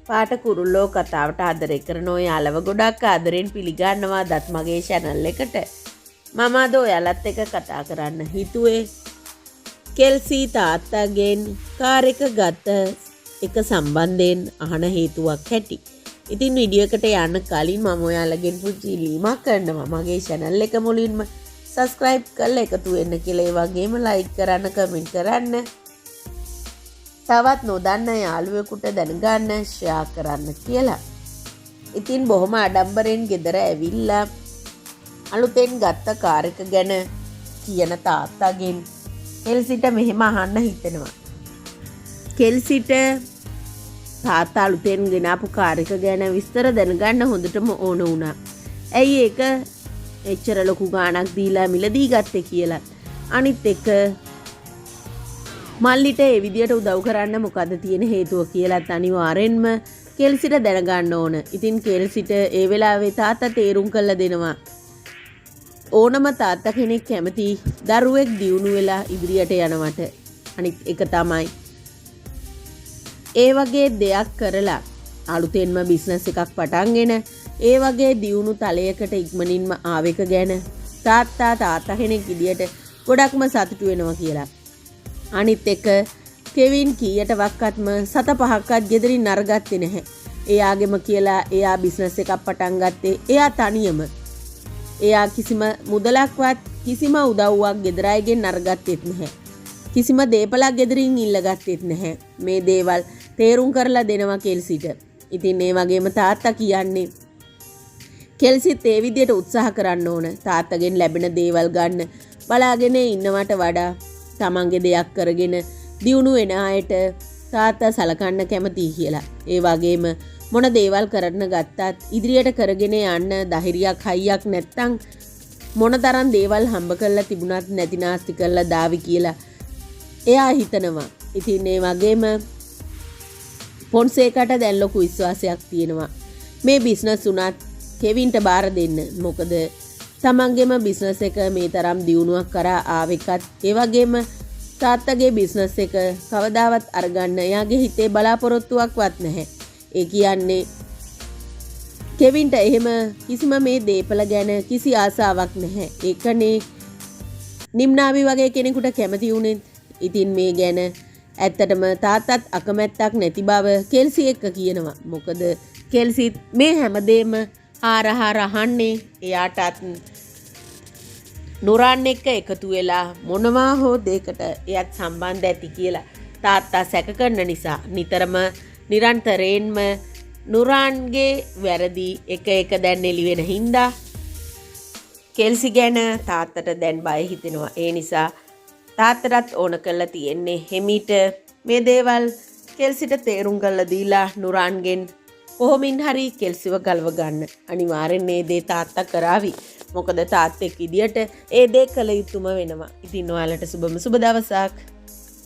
පාට කුරුල්ලෝ කතාවට ආදරය කරන ඔයාලව ගොඩක් ආදරෙන් පිළිගන්නවා දත් මගේ channel එකට. මම අද ඔයාලත් එක්ක කතා කරන්න හිතුවේ කෙල්සි තාත්තාගෙන් කාර් එක ගත්ත එක සම්බන්ධයෙන් අහන හේතුවක් හැටි. ඉතින් වීඩියෝ එකට යන්න කලින් මම ඔයාලගෙන් පුංචි ඉල්ලීමක් කරනවා. මගේ channel එක මුලින්ම subscribe කරලා එකතු වෙන්න කියලා. ඒ වගේම like කරන්න, comment කරන්න. තවත් නොදන්න යාළුවෙකුට දැනගන්න ෂෙයා කරන්න කියලා. ඉතින් බොහොම ආඩම්බරෙන් ගෙදර ඇවිල්ලා අලුතෙන් ගත්ත කාර් එක ගැන කියන තාත්තාගෙන් කෙල්සිට මෙහෙම අහන්න හිතෙනවා. කෙල්සිට තාත්තා අලුතෙන් ගෙනාපු කාර් එක ගැන විස්තර දැනගන්න හොඳටම ඕන වුණා. ඇයි ඒක එච්චර ලොකු ගාණක් දීලා මිලදී ගත්තේ කියලා. අනිත් එක මල්ලිට ඒ විදියට උදව් කරන්න මොකද තියෙන හේතුව කියලාත් අනිවාර්යෙන්ම කෙල්සිට දැනගන්න ඕන. ඉතින් කෙල්සිට ඒ වෙලාවේ තාත්තා තේරුම් කරලා දෙනවා. ඕනම තාත්තා කෙනෙක් කැමති දරුවෙක් දියුණු වෙලා ඉදිරියට යනවට. අනිත් එක තමයි ඒ වගේ දෙයක් කරලා අලුතෙන්ම බිස්නස් එකක් පටන්ගෙන ඒ වගේ දියුණු තලයකට ඉක්මනින්ම ආවෙක ගැන තාත්තා කෙනෙක් විදියට ගොඩක්ම සතුටු වෙනවා කියලා. අනිත් එක කෙවින් කීයට වක්කත්ම 7-5ක්වත් ගෙදරින් අරගත්තේ නැහැ. එයාගෙම කියලා එයා බිස්නස් එකක් පටන් ගත්තේ එයා තනියම. එයා කිසිම මුදලක්වත් කිසිම උදව්වක් ගෙදර අයගෙන් අරගත්තෙත් නැහැ. කිසිම දේපලක් ගෙදරින් ඉල්ලගත්තෙත් නැහැ. මේ දේවල් තේරුම් කරලා දෙනවා කෙල්සිට. ඉතින් ඒ වගේම තාත්තා කියන්නේ කෙල්සිත් ඒ විදියට උත්සාහ කරන්න ඕන. තාත්තගෙන් ලැබෙන දේවල් ගන්න බලාගෙන ඉන්නවට වඩා තමන්ගේ දෙයක් කරගෙන දියුණු වෙන අයට තාත්තා සලකන්න කැමතියි කියලා. ඒ වගේම මොන දේවල් කරන්න ගත්තත් ඉදිරියට කරගෙන යන්න ධෛර්යයක් හයියක් නැත්තම් මොනතරම් දේවල් හම්බ කරලා තිබුණත් නැති නාස්ති කරලා දාවි කියලා එයා හිතනවා. ඉතින් ඒ වගේම පොන්සේකට දැන් ලොකු විශ්වාසයක් තියෙනවා. මේ බිස්නස් උනත් කෙවින්ට බාර දෙන්න. මොකද තමන්ගේම බිස්නස් එක මේ තරම් දියුණුවක් කරා ආවෙකත් ඒ වගේම තාත්තගේ බිස්නස් එක කවදාවත් අරගන්න එයාගේ හිතේ බලාපොරොත්තුවක්වත් නැහැ. ඒ කියන්නේ කෙවින්ට එහෙම කිසිම මේ දේපල ගැන කිසි ආසාවක් නැහැ. ඒකනේ නිම්නාවි වගේ කෙනෙකුට කැමති වුණේ. ඉතින් මේ ගැන ඇත්තටම තාත්තත් අකමැත්තක් නැති බව කෙල්සි එක්ක කියනවා. මොකද කෙල්සිත් මේ හැමදේම ආරහාර අහන්නේ එයාටත් නුරන් එක්ක එකතු වෙලා මොනවා හෝ දෙයකට එයත් සම්බන්ධ ඇති කියලා තාත්තා සැක කරන නිසා නිතරම නිරන්තරයෙන්ම නුරන්ගේ වැරදි එක දැන් එළි වෙන හින්දා කෙල්සි ගැන තාත්තට දැන් බය හිතෙනවා. ඒ නිසා තාත්තටත් ඕන කරලා තියෙන්නේ හෙමිට මේ දේවල් කෙල්සිට තේරුම් කරලා දීලා නුරන්ගෙන් කොහොමින් හරි කෙල්සිව ගලව ගන්න. අනිවාර්යෙන් මේ දේ තාත්තා කරાવી. මොකද තාත්තෙක් විදියට ඒ දේ කළ යුතුම වෙනවා. ඉතින් ඔයාලට සුබම සුබ දවසක්.